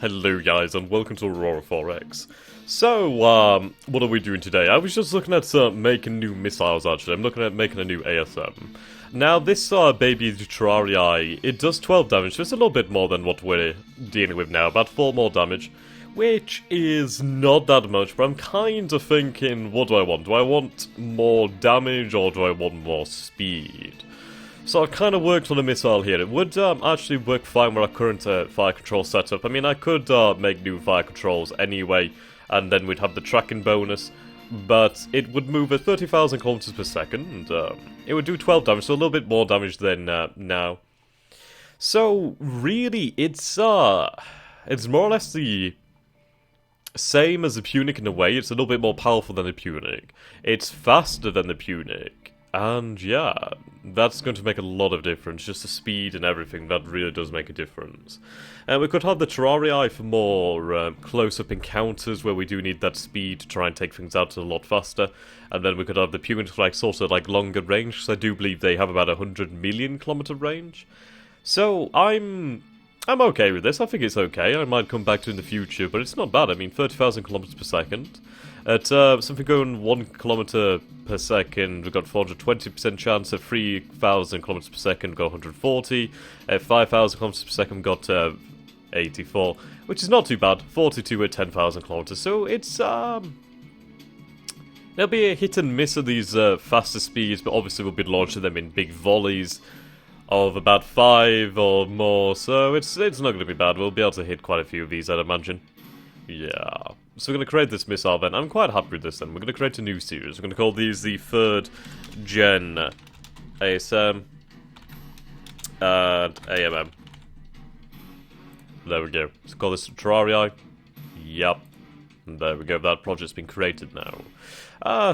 Hello guys and welcome to Aurora 4X. So, what are we doing today? I was just looking at making new missiles actually. I'm looking at making a new ASM. Now this baby Triarii, it does 12 damage, so it's a little bit more than what we're dealing with now, about 4 more damage. Which is not that much, but I'm kind of thinking, what do I want? Do I want more damage or do I want more speed? So I kind of worked on a missile here. It would actually work fine with our current fire control setup. I mean, I could make new fire controls anyway, and then we'd have the tracking bonus. But it would move at 30,000 kilometers per second, and it would do 12 damage, so a little bit more damage than now. So really, it's more or less the same as the Punic in a way. It's a little bit more powerful than the Punic. It's faster than the Punic. And yeah, that's going to make a lot of difference. Just the speed and everything, that really does make a difference. And we could have the Triarii for more close-up encounters where we do need that speed to try and take things out a lot faster. And then we could have the Punic for like sort of like longer range, because I do believe they have about 100 million kilometer range. So I'm okay with this. I think it's okay. I might come back to it in the future, but it's not bad. I mean, 30,000 kilometers per second. At something going 1 kilometer per second, we've got 420% chance. At 3,000 kilometers per second, we've got 140. At 5,000 kilometers per second, we've got 84, which is not too bad. 42 at 10,000 kilometers. So it's there'll be a hit and miss of these faster speeds, but obviously we'll be launching them in big volleys of about 5 or more. So it's not going to be bad. We'll be able to hit quite a few of these, I'd imagine. Yeah. So we're going to create this missile then. I'm quite happy with this then. We're going to create a new series. We're going to call these the 3rd Gen ASM and AMM. There we go. So call this Triarii. Yep. And there we go. That project's been created now.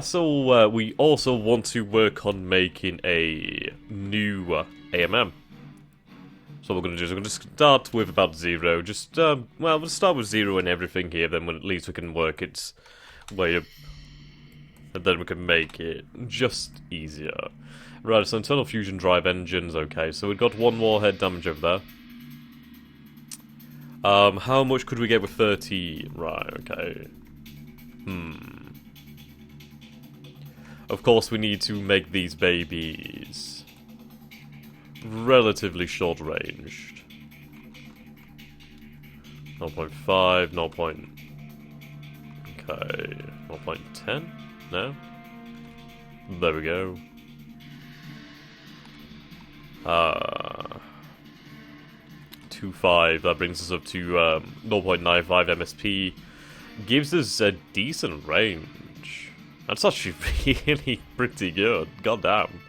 So we also want to work on making a new AMM. So what we're going to do is we're going to start with about 0. Just, well, we'll start with 0 and everything here, then at least we can work its way up. And then we can make it just easier. Right, so internal fusion drive engines, okay. So we've got 1 warhead damage over there. How much could we get with 30? Right, okay. Of course we need to make these babies relatively short ranged. 0.5, 0. Okay, 0.10? No? There we go. 2.5, that brings us up to 0.95 MSP. Gives us a decent range. That's actually really pretty good. Goddamn.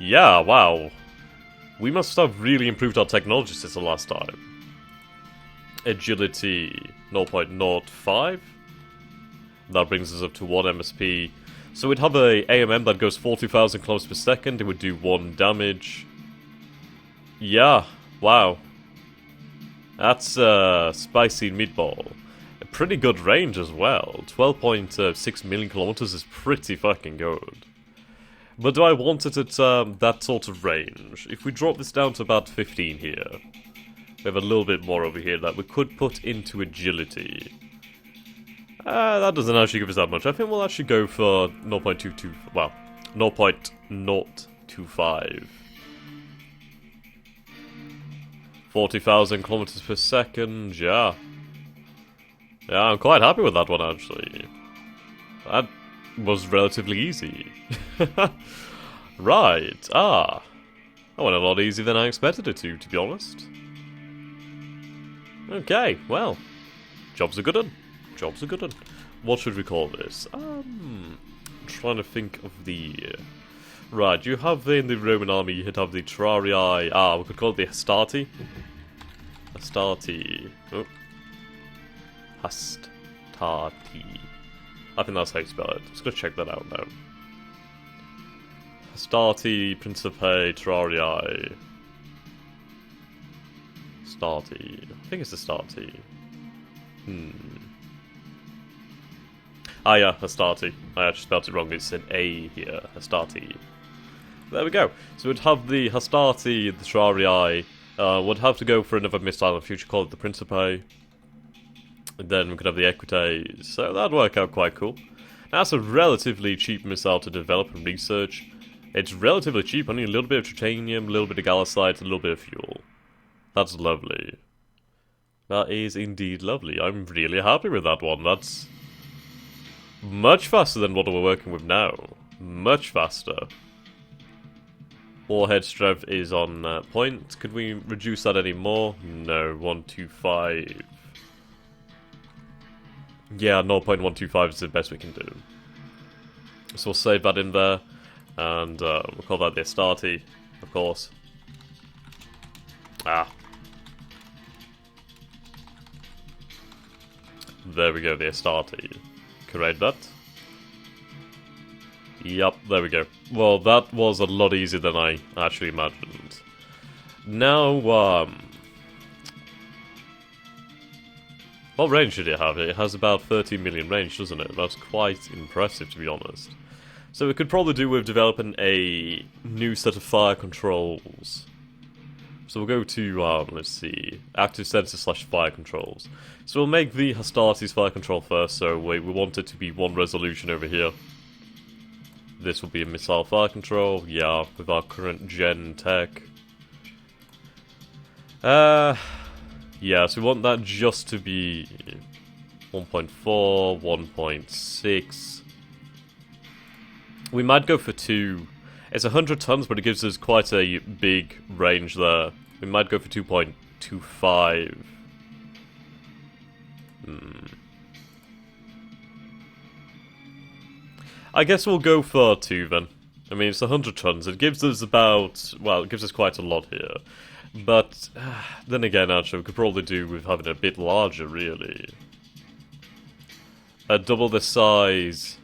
Yeah, wow. We must have really improved our technology since the last time. Agility 0.05. That brings us up to 1 MSP. So we'd have a AMM that goes 40,000 kilometers per second. It would do 1 damage. Yeah, wow. That's spicy meatball. A pretty good range as well. 12.6 million kilometers is pretty fucking good. But do I want it at that sort of range? If we drop this down to about 15 here, we have a little bit more over here that we could put into agility. That doesn't actually give us that much. I think we'll actually go for 0.22, well, 0.025. 40,000 kilometers per second, yeah. Yeah, I'm quite happy with that one actually. That was relatively easy. Right, that went a lot easier than I expected it to be honest. Okay, well, job's a good one. Job's a good one. What should we call this? Trying to think of the... Right, you have in the Roman army, you'd have the Triarii. We could call it the Hastati. Hastati. Oh. Hastati. I think that's how you spell it. Just gonna check that out now. Hastati, Principe, Triarii. Hastati. I think it's Hastati. Yeah, Hastati. I actually spelled it wrong. It's an A here. Hastati. There we go. So we'd have the Hastati, the Triarii, Would have to go for another missile in the future, call it the Principe. And then we could have the Equites, so that'd work out quite cool. Now, that's a relatively cheap missile to develop and research. It's relatively cheap, only a little bit of titanium, a little bit of gallicite, a little bit of fuel. That's lovely. That is indeed lovely. I'm really happy with that one. That's much faster than what we're working with now. Much faster. Warhead strength is on point. Could we reduce that any more? No, 125. Yeah, 0.125 is the best we can do. So we'll save that in there. And we'll call that the Hastati, of course. Ah. There we go, the Hastati. Correct that. Yep, there we go. Well, that was a lot easier than I actually imagined. Now, what range did it have? It has about 13 million range, doesn't it? That's quite impressive, to be honest. So we could probably do with developing a new set of fire controls. So we'll go to, let's see, active sensor / fire controls. So we'll make the Hastati's fire control first, so we want it to be one resolution over here. This will be a missile fire control, yeah, with our current gen tech. Yeah, so we want that just to be 1.4, 1.6. We might go for 2. It's 100 tons, but it gives us quite a big range there. We might go for 2.25. I guess we'll go for 2 then. I mean, it's 100 tons. It gives us about... well, it gives us quite a lot here. But, then again, actually, we could probably do with having it a bit larger, really. Double the size...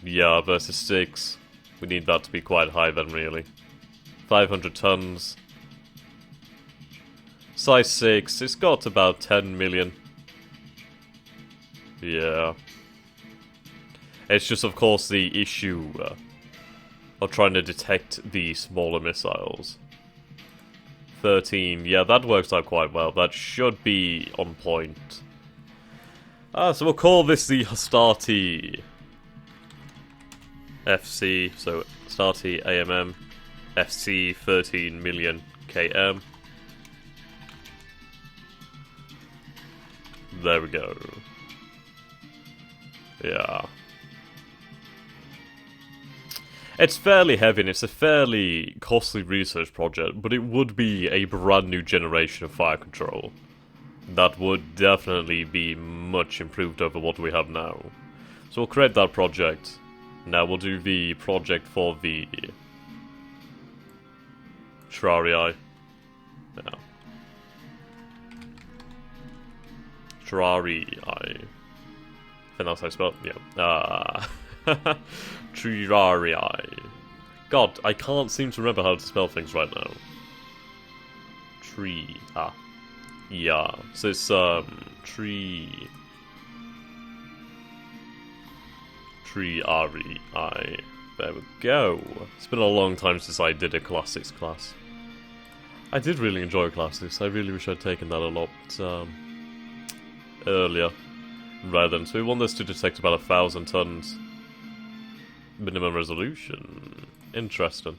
yeah, versus 6. We need that to be quite high then, really. 500 tons. Size 6, it's got about 10 million. Yeah. It's just, of course, the issue of trying to detect the smaller missiles. 13, yeah, that works out quite well. That should be on point. So we'll call this the Hastati FC, so Hastati AMM FC 13 million km. There we go. Yeah. It's fairly heavy and it's a fairly costly research project, but it would be a brand new generation of fire control. That would definitely be much improved over what we have now. So we'll create that project. Now we'll do the project for the Triarii. Yeah. Triarii. I think that's how I spell it. Yeah. Triarii. God, I can't seem to remember how to spell things right now. Yeah. So it's Triarii. There we go. It's been a long time since I did a classics class. I did really enjoy classics. I really wish I'd taken that a lot earlier rather than. So we want this to detect about 1,000 tons. Minimum resolution. Interesting.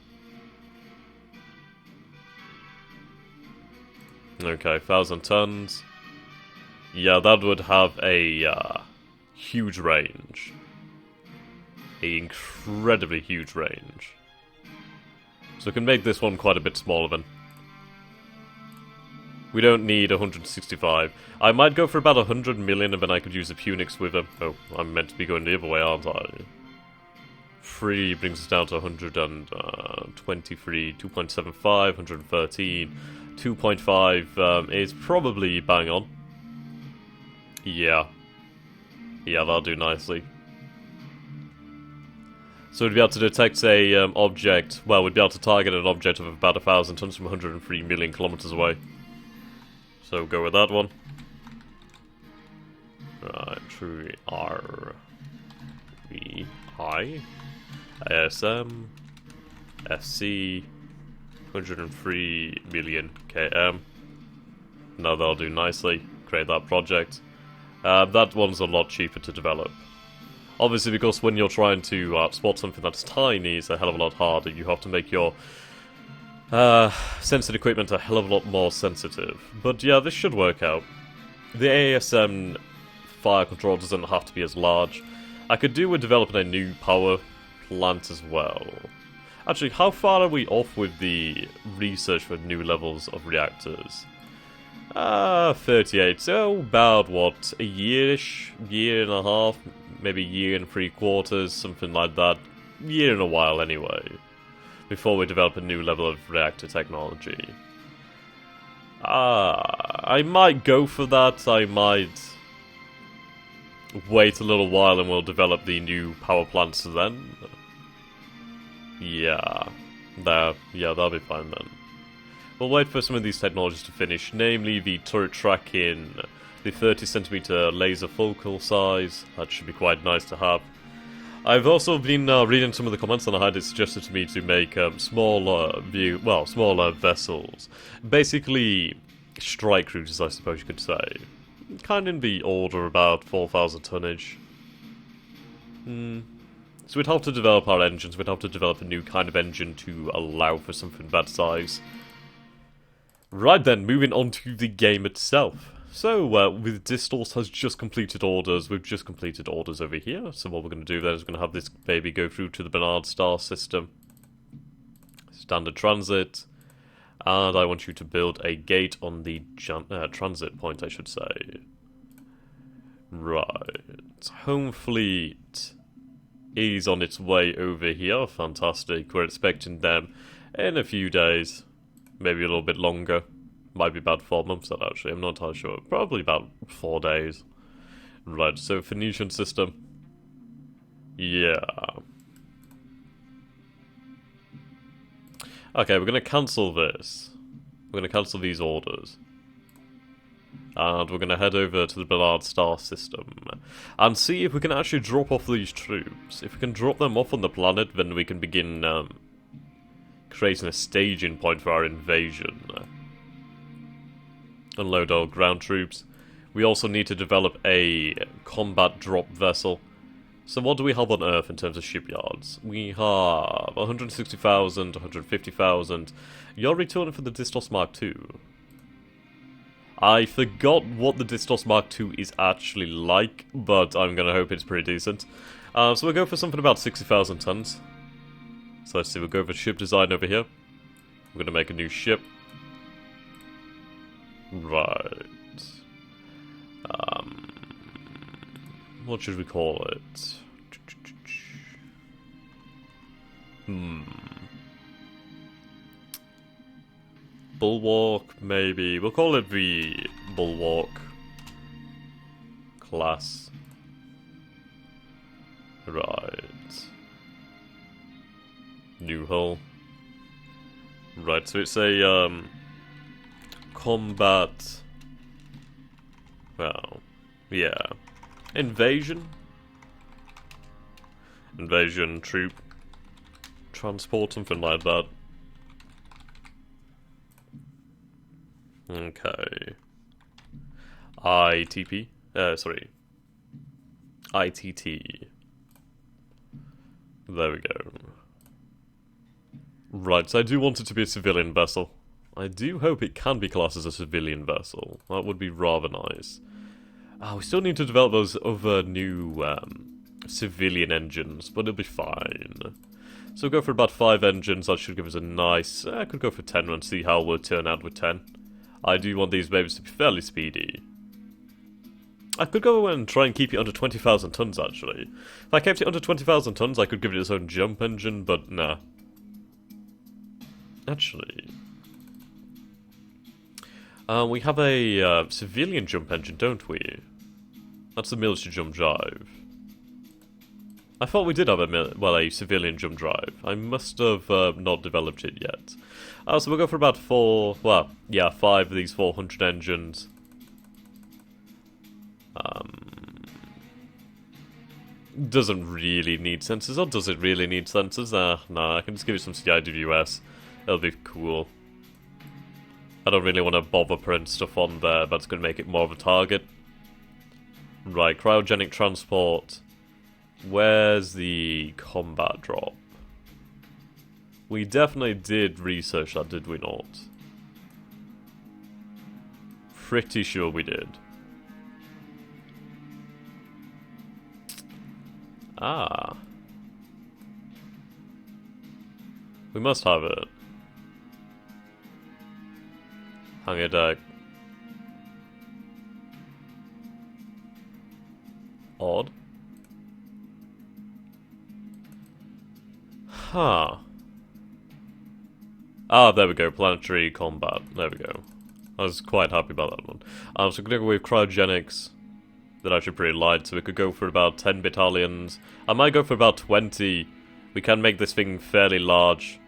Okay, 1,000 tons. Yeah, that would have a huge range. A incredibly huge range. So we can make this one quite a bit smaller then. We don't need 165. I might go for about 100 million and then I could use a Punix with them. Oh, I'm meant to be going the other way, aren't I? 3 brings us down to 123, 2.75, 113, 2.5 is probably bang on. Yeah. Yeah, that'll do nicely. So we'd be able to detect a object, well, we'd be able to target an object of about 1,000 tons from 103 million kilometers away. So we'll go with that one. Right, Triarii. ASM FC 103 million km. No, that'll do nicely. Create that project. That one's a lot cheaper to develop. Obviously, because when you're trying to spot something that's tiny, it's a hell of a lot harder. You have to make your sensitive equipment a hell of a lot more sensitive. But yeah, this should work out. The ASM fire control doesn't have to be as large. I could do with developing a new power plant as well. Actually, how far are we off with the research for new levels of reactors? 38, so about, what, a year-ish? Year and a half? Maybe a year and 3/4, something like that. Year and a while, anyway. Before we develop a new level of reactor technology. I might go for that, I might wait a little while and we'll develop the new power plants then. Yeah, that'll be fine then. We'll wait for some of these technologies to finish, namely the turret tracking, the 30cm laser focal size. That should be quite nice to have. I've also been reading some of the comments and I had it suggested to me to make smaller vessels. Basically, strike cruisers, I suppose you could say. Kind of in the order about 4,000 tonnage. So we'd have to develop our engines, we'd have to develop a new kind of engine to allow for something that size. Right then, moving on to the game itself. So, with Distos has just completed orders, we've just completed orders over here. So what we're going to do then is we're going to have this baby go through to the Bernard Star system. Standard transit. And I want you to build a gate on the transit point, I should say. Right. Home fleet is on its way over here. Fantastic. We're expecting them in a few days. Maybe a little bit longer. Might be about 4 months, actually. I'm not entirely sure. Probably about 4 days. Right, so Phoenician system. Yeah. Okay, we're going to cancel this. We're going to cancel these orders. And we're going to head over to the Bernard Star system. And see if we can actually drop off these troops. If we can drop them off on the planet, then we can begin creating a staging point for our invasion. Unload our ground troops. We also need to develop a combat drop vessel. So what do we have on Earth in terms of shipyards? We have 160,000, 150,000. You're returning for the Distos Mark II. I forgot what the Distos Mark II is actually like, but I'm going to hope it's pretty decent. So we'll go for something about 60,000 tons. So let's see, we'll go for ship design over here. We're going to make a new ship. Right. What should we call it? Bulwark, maybe. We'll call it the Bulwark class. Right. New hull. Right, so it's a, combat... Well, yeah. Invasion? Invasion, troop, transport, something like that. Okay. ITP? Sorry. ITT. There we go. Right, so I do want it to be a civilian vessel. I do hope it can be classed as a civilian vessel. That would be rather nice. We still need to develop those other new civilian engines, but it'll be fine. So we'll go for about 5 engines. That should give us a nice... I could go for 10 and see how we'll turn out with 10. I do want these babies to be fairly speedy. I could go and try and keep it under 20,000 tons, actually. If I kept it under 20,000 tons, I could give it its own jump engine, but nah. Actually... we have a civilian jump engine, don't we? That's the military jump drive. I thought we did have a civilian jump drive. I must have not developed it yet. So we'll go for about 5 of these 400 engines. Doesn't really need sensors, or does it really need sensors? Nah, I can just give it some CIWS. It'll be cool. I don't really want to bother putting stuff on there, but it's going to make it more of a target. Right, cryogenic transport. Where's the combat drop? We definitely did research that, did we not? Pretty sure we did. Ah. We must have it. Hangar deck. Odd. Huh. Ah, there we go. Planetary combat. There we go. I was quite happy about that one. So we're going to go with cryogenics. They're actually pretty light, so we could go for about 10 battalions. I might go for about 20. We can make this thing fairly large.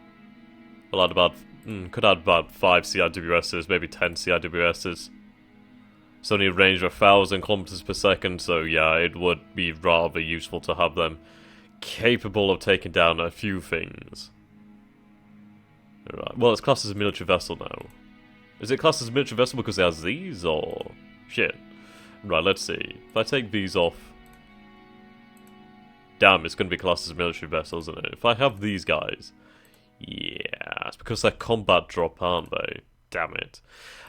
We'll add about... could add about 5 CIWSs, maybe 10 CIWSs. It's only a range of 1,000 kilometers per second, so yeah, it would be rather useful to have them capable of taking down a few things. Right. Well, it's classed as a military vessel now. Is it classed as a military vessel because it has these, or... Shit. Right, let's see. If I take these off... Damn, it's going to be classed as a military vessel, isn't it? If I have these guys... Yeah, it's because they're combat drop, aren't they? Damn it.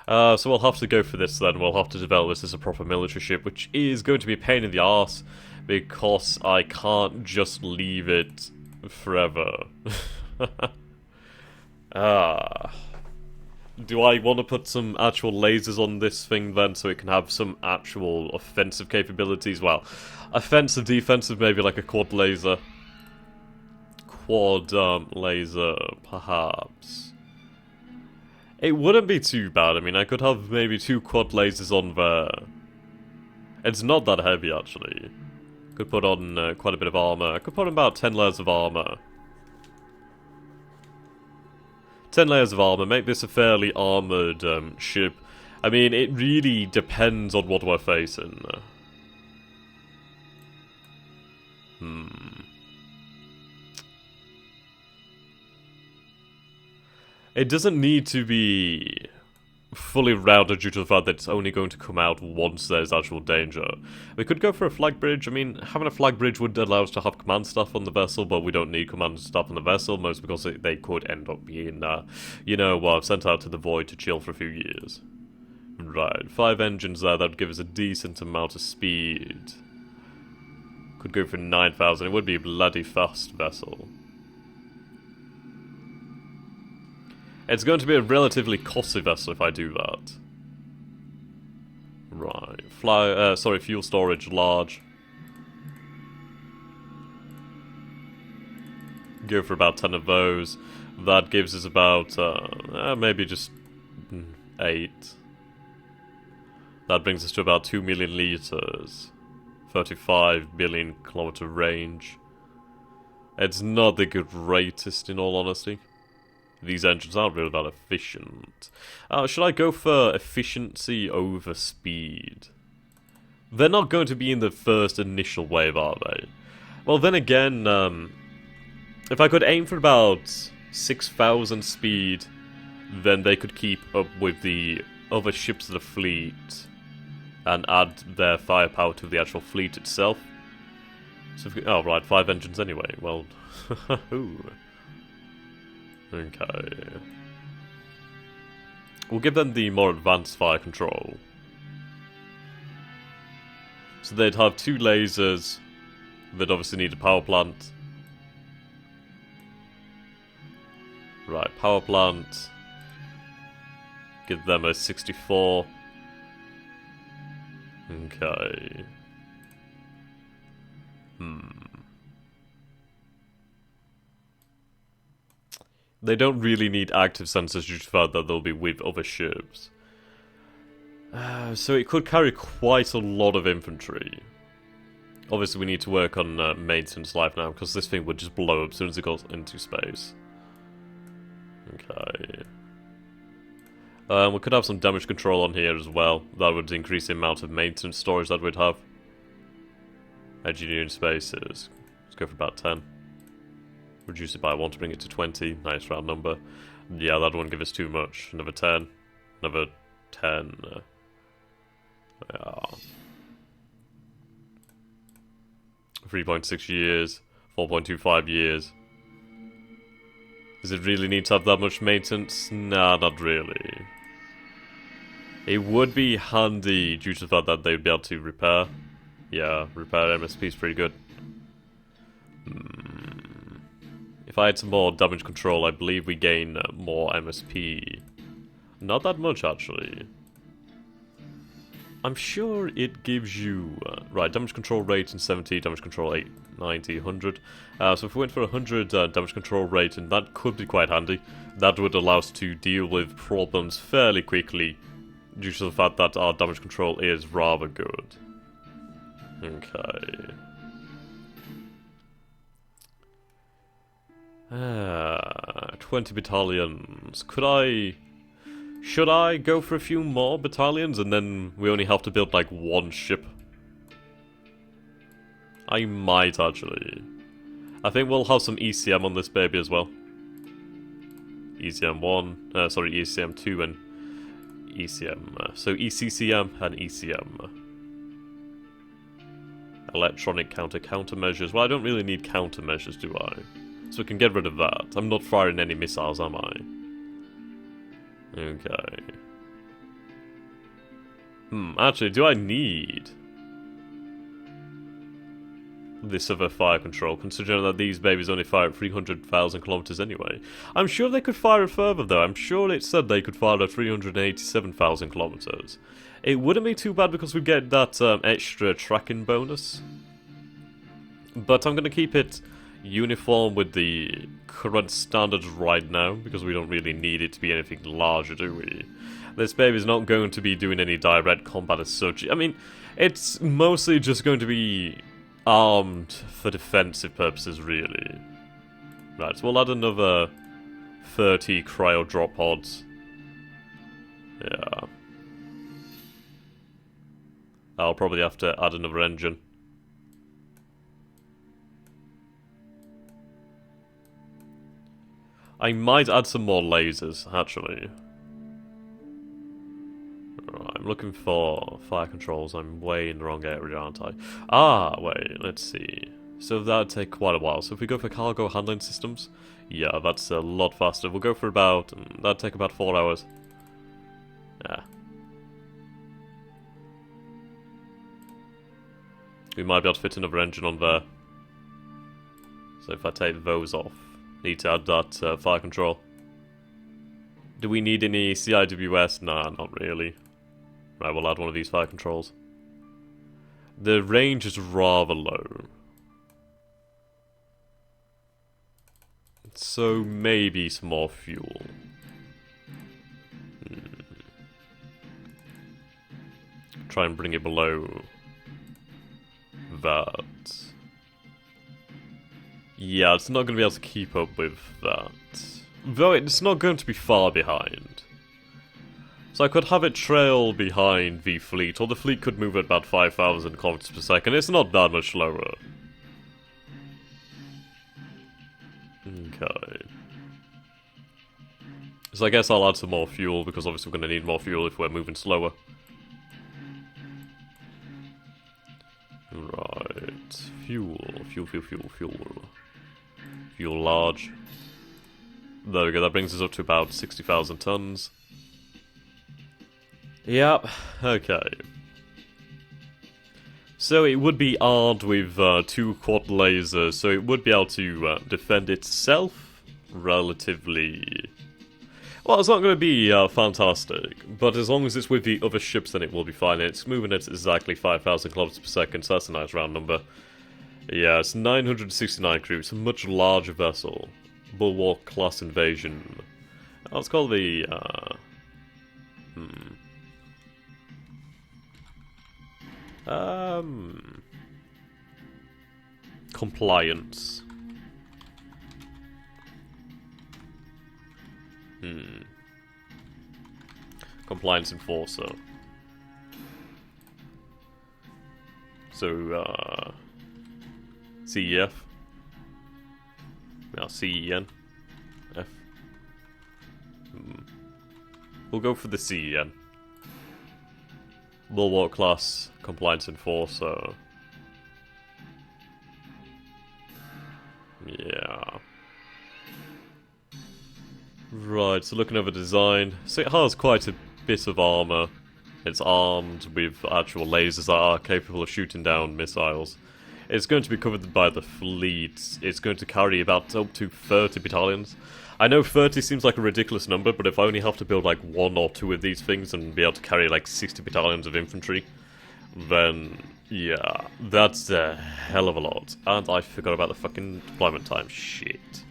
So we'll have to go for this then. We'll have to develop this as a proper military ship, which is going to be a pain in the arse, because I can't just leave it forever. Do I want to put some actual lasers on this thing then, so it can have some actual offensive capabilities? Well, offensive, defensive, maybe like a quad laser. Quad laser, perhaps. It wouldn't be too bad. I mean, I could have maybe 2 quad lasers on there. It's not that heavy, actually. Could put on quite a bit of armor. I could put on about 10 layers of armor. 10 layers of armor, make this a fairly armoured ship. I mean, it really depends on what we're facing. It doesn't need to be fully rounded due to the fact that it's only going to come out once there's actual danger. We could go for a flag bridge. I mean, having a flag bridge would allow us to have command staff on the vessel, but we don't need command staff on the vessel, mostly because they could end up being, you know, sent out to the void to chill for a few years. Right, 5 engines there, that would give us a decent amount of speed. Could go for 9,000, it would be a bloody fast vessel. It's going to be a relatively costly vessel if I do that. Right, fuel storage large. Go for about 10 of those. That gives us about, maybe just 8. That brings us to about 2 million litres. 35 billion kilometer range. It's not the greatest, in all honesty. These engines aren't really that efficient. Should I go for efficiency over speed? They're not going to be in the first initial wave, are they? Well, then again, if I could aim for about 6,000 speed, then they could keep up with the other ships of the fleet and add their firepower to the actual fleet itself. So oh, right, 5 engines anyway. Well, okay. We'll give them the more advanced fire control. So they'd have 2 lasers. They'd obviously need a power plant. Right, power plant. Give them a 64. Okay. They don't really need active sensors due to the fact that they'll be with other ships. So it could carry quite a lot of infantry. Obviously we need to work on maintenance life now, because this thing would just blow up as soon as it goes into space. Okay. We could have some damage control on here as well. That would increase the amount of maintenance storage that we'd have. Engineering spaces. Let's go for about 10. Reduce it by 1 to bring it to 20. Nice round number. Yeah, that wouldn't give us too much. Another 10. Another 10. Yeah. 3.6 years. 4.25 years. Does it really need to have that much maintenance? Nah, not really. It would be handy due to the fact that they would be able to repair. Yeah, repair MSP is pretty good. If I had some more damage control, I believe we gain more MSP. Not that much, actually. I'm sure it gives you... right, damage control rate in 70, damage control 8, 90, 100. So if we went for 100 damage control rate, and that could be quite handy, that would allow us to deal with problems fairly quickly, due to the fact that our damage control is rather good. Okay. 20 battalions. Should I go for a few more battalions and then we only have to build like one ship? I might actually. I think we'll have some ECM on this baby as well. ECM 1, sorry, ECM 2 and ECM. So ECCM and ECM. Electronic countermeasures. Well, I don't really need countermeasures, do I? So we can get rid of that. I'm not firing any missiles, am I? Okay. Actually, do I need this other fire control, considering that these babies only fire at 300,000 kilometers anyway? I'm sure they could fire it further, though. I'm sure it said they could fire at 387,000 kilometers. It wouldn't be too bad because we get that extra tracking bonus. But I'm going to keep it uniform with the current standards right now, because we don't really need it to be anything larger, do we? This baby's not going to be doing any direct combat as such. I mean, it's mostly just going to be armed for defensive purposes, really. Right, so we'll add another 30 cryo drop pods. Yeah. I'll probably have to add another engine. I might add some more lasers, actually. Right, I'm looking for fire controls. I'm way in the wrong area, aren't I? Ah, wait, let's see. So that'd take quite a while. So if we go for cargo handling systems, yeah, that's a lot faster. We'll go for about... that'd take about 4 hours. Yeah. We might be able to fit another engine on there. So if I take those off, need to add that fire control. Do we need any CIWS? Nah, not really. Right, we'll add one of these fire controls. The range is rather low. So maybe some more fuel. Try and bring it below that. Yeah, it's not going to be able to keep up with that. Though it's not going to be far behind. So I could have it trail behind the fleet, or the fleet could move at about 5,000 kilometers per second. It's not that much slower. Okay. So I guess I'll add some more fuel, because obviously we're going to need more fuel if we're moving slower. Right. Fuel. Fuel large. There we go, that brings us up to about 60,000 tons. Yep, okay. So it would be armed with 2 quad lasers, so it would be able to defend itself relatively... Well, it's not going to be fantastic, but as long as it's with the other ships, then it will be fine. It's moving at exactly 5,000 kilometers per second, so that's a nice round number. Yeah, it's 969 crew. It's a much larger vessel. Bulwark class invasion. Let's call the... Compliance. Compliance enforcer. So, CEF. Now CEN. F. We'll go for the CEN. Bulwark class, compliance enforcer. Yeah. Right, so looking over design. So it has quite a bit of armor. It's armed with actual lasers that are capable of shooting down missiles. It's going to be covered by the fleet. It's going to carry about up to 30 battalions. I know 30 seems like a ridiculous number, but if I only have to build like 1 or 2 of these things and be able to carry like 60 battalions of infantry, then yeah, that's a hell of a lot. And I forgot about the fucking deployment time. Shit.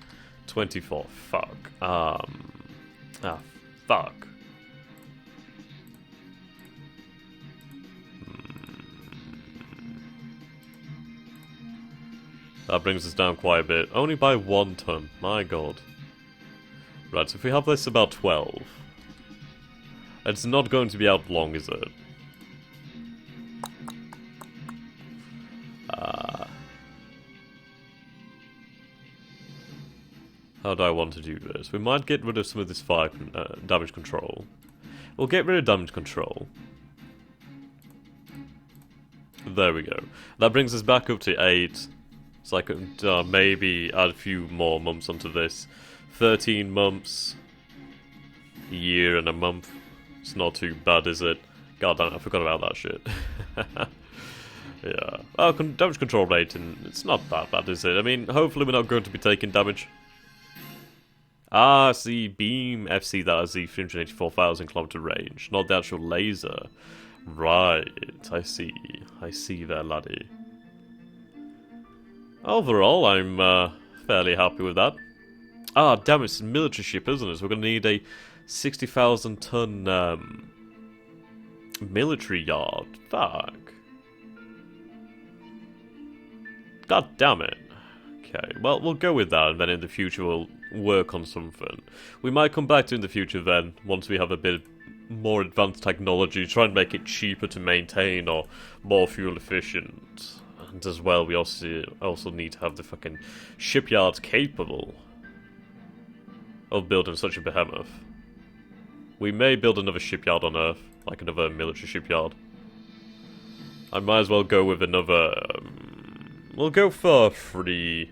24. Fuck. Fuck. That brings us down quite a bit. Only by 1 ton. My god. Right, so if we have this about 12... It's not going to be out long, is it? How do I want to do this? We might get rid of some of this fire damage control. We'll get rid of damage control. There we go. That brings us back up to 8. So I could maybe add a few more months onto this. 13 months. A year and a month. It's not too bad, is it? God damn it, I forgot about that shit. Yeah. Oh, damage control rate, and it's not that bad, is it? I mean, hopefully we're not going to be taking damage. Ah, see, beam FC, that has the 384,000 kilometer range, not the actual laser. Right, I see. I see there, laddie. Overall, I'm fairly happy with that. Ah, damn, it's a military ship, isn't it? So we're going to need a 60,000 ton military yard. Fuck. God damn it. Okay, well, we'll go with that, and then in the future we'll work on something. We might come back to in the future then, once we have a bit more advanced technology, try and make it cheaper to maintain or more fuel efficient. And as well, we also need to have the fucking shipyards capable of building such a behemoth. We may build another shipyard on Earth, like another military shipyard. I might as well go with another... we'll go for 3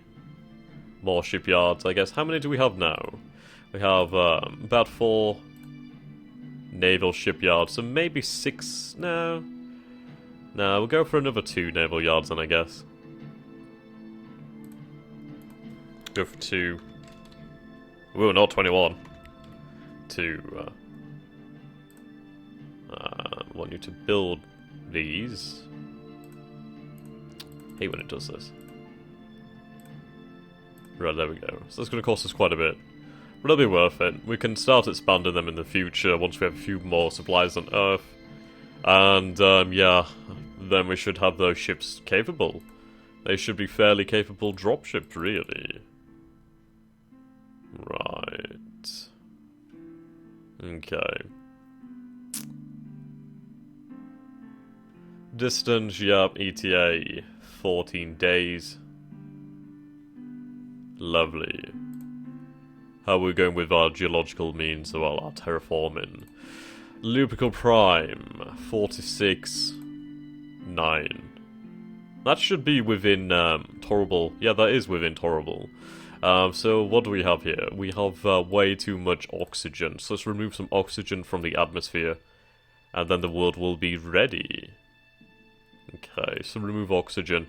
more shipyards, I guess. How many do we have now? We have about 4 naval shipyards, so maybe 6... No, we'll go for another 2 naval yards then, I guess. Go for 2. Ooh, not 21. 2. Want you to build these. Hate when it does this. Right, there we go. So that's going to cost us quite a bit. But it'll be worth it. We can start expanding them in the future once we have a few more supplies on Earth. And, yeah, then we should have those ships capable. They should be fairly capable dropships, really. Right. Okay. Distance, yep, ETA, 14 days. Lovely. How are we going with our geological means? Well, our terraforming. Lupical Prime, 46, 9. That should be within Torrible. Yeah, that is within Torrible. So what do we have here? We have way too much oxygen. So let's remove some oxygen from the atmosphere. And then the world will be ready. Okay, so remove oxygen.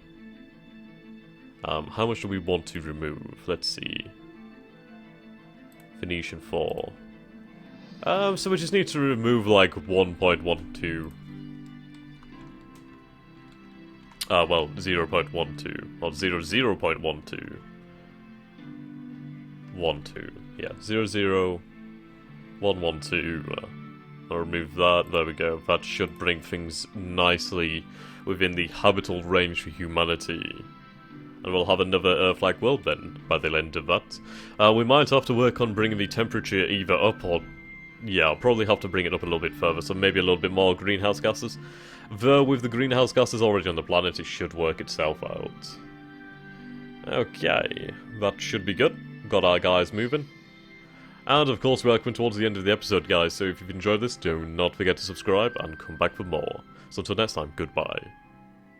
How much do we want to remove? Let's see. Phoenician 4. So we just need to remove like 1.12. Well, 0.12. Or 0.12. 12. Yeah, 0.0112. I'll remove that. There we go. That should bring things nicely within the habitable range for humanity. And we'll have another Earth-like world then, by the end of that. We might have to work on bringing the temperature either up or... Yeah, I'll probably have to bring it up a little bit further, so maybe a little bit more greenhouse gases. Though with the greenhouse gases already on the planet, it should work itself out. Okay, that should be good. Got our guys moving. And of course, we're coming towards the end of the episode, guys, so if you've enjoyed this, do not forget to subscribe and come back for more. So until next time, goodbye.